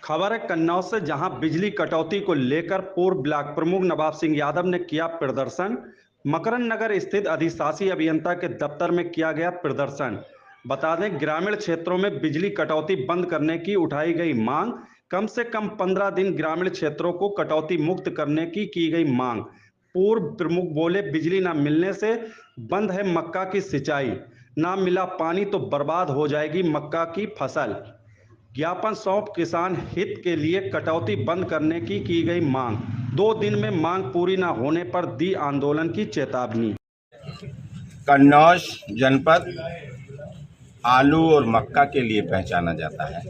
खबर है कन्नौज से, जहां बिजली कटौती को लेकर पूर्व ब्लॉक प्रमुख नवाब सिंह यादव ने किया प्रदर्शन। मकरन नगर स्थित अधिशासी अभियंता के दफ्तर में किया गया प्रदर्शन। बता दें, ग्रामीण क्षेत्रों में बिजली कटौती बंद करने की उठाई गई मांग। कम से कम 15 दिन ग्रामीण क्षेत्रों को कटौती मुक्त करने की गई मांग। पूर्व प्रमुख बोले, बिजली न मिलने से बंद है मक्का की सिंचाई, ना मिला पानी तो बर्बाद हो जाएगी मक्का की फसल। ज्ञापन सौंप किसान हित के लिए कटौती बंद करने की गई मांग। 2 दिन में मांग पूरी न होने पर दी आंदोलन की चेतावनी। कन्नौज जनपद आलू और मक्का के लिए पहचाना जाता है।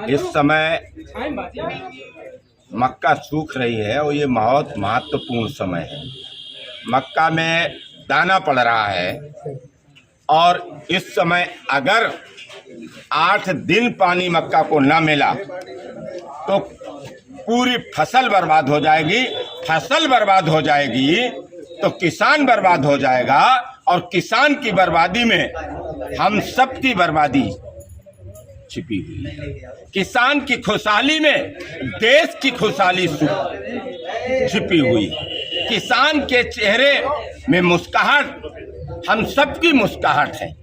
इस समय मक्का सूख रही है और ये बहुत महत्वपूर्ण समय है। मक्का में दाना पड़ रहा है और इस समय अगर 8 दिन पानी मक्का को न मिला तो पूरी फसल बर्बाद हो जाएगी। फसल बर्बाद हो जाएगी तो किसान बर्बाद हो जाएगा और किसान की बर्बादी में हम सब की बर्बादी छिपी हुई है। किसान की खुशहाली में देश की खुशहाली छिपी हुई है। किसान के चेहरे में मुस्कुराहट हम सबकी मुस्कुराहट है।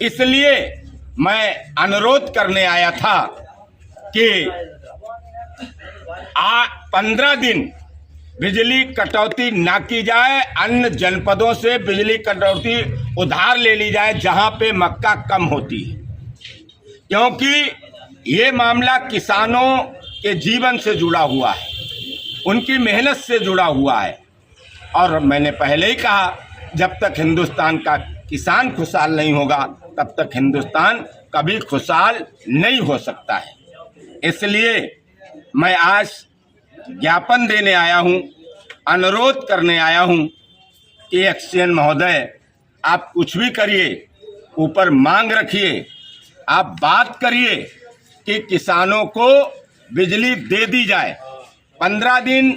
इसलिए मैं अनुरोध करने आया था कि 15 दिन बिजली कटौती ना की जाए, अन्य जनपदों से बिजली कटौती उधार ले ली जाए जहां पे मक्का कम होती है, क्योंकि ये मामला किसानों के जीवन से जुड़ा हुआ है, उनकी मेहनत से जुड़ा हुआ है। और मैंने पहले ही कहा, जब तक हिंदुस्तान का किसान खुशहाल नहीं होगा तब तक हिंदुस्तान कभी खुशहाल नहीं हो सकता है। इसलिए मैं आज ज्ञापन देने आया हूं, अनुरोध करने आया हूं कि एक्सचेंज महोदय, आप कुछ भी करिए, ऊपर मांग रखिए, आप बात करिए कि किसानों को बिजली दे दी जाए। 15 दिन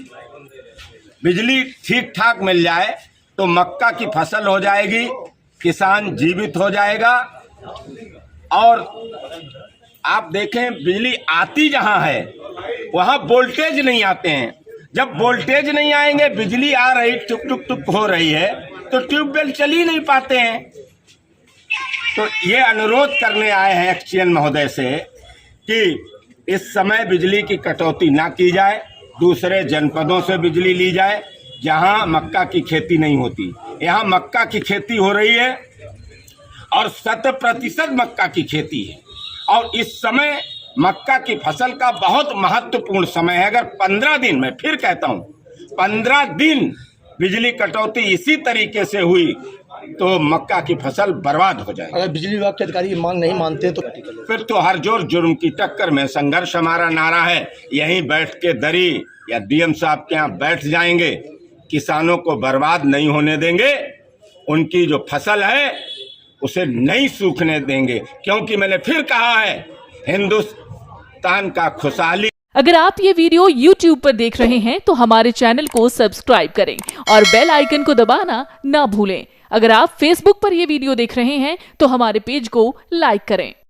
बिजली ठीक ठाक मिल जाए तो मक्का की फसल हो जाएगी, किसान जीवित हो जाएगा। और आप देखें, बिजली आती जहां है वहां वोल्टेज नहीं आते हैं। जब वोल्टेज नहीं आएंगे, बिजली आ रही टुक टुक टुक हो रही है तो ट्यूबवेल चल ही नहीं पाते हैं। तो ये अनुरोध करने आए हैं एक्सचेंज महोदय से कि इस समय बिजली की कटौती ना की जाए, दूसरे जनपदों से बिजली ली जाए जहां मक्का की खेती नहीं होती। यहाँ मक्का की खेती हो रही है और 100% मक्का की खेती है और इस समय मक्का की फसल का बहुत महत्वपूर्ण समय है। अगर 15 दिन, मैं फिर कहता हूँ, 15 दिन बिजली कटौती इसी तरीके से हुई तो मक्का की फसल बर्बाद हो जाएगी। अगर बिजली विभाग के अधिकारी मांग नहीं मानते तो फिर तो हर जोर जुर्म की टक्कर में संघर्ष हमारा नारा है। यहीं बैठ के दरी या डीएम साहब के यहाँ बैठ जाएंगे, किसानों को बर्बाद नहीं होने देंगे, उनकी जो फसल है उसे नहीं सूखने देंगे, क्योंकि मैंने फिर कहा है, हिंदुस्तान का खुशहाली। अगर आप ये वीडियो YouTube पर देख रहे हैं तो हमारे चैनल को सब्सक्राइब करें और बेल आइकन को दबाना ना भूलें। अगर आप Facebook पर ये वीडियो देख रहे हैं तो हमारे पेज को लाइक करें।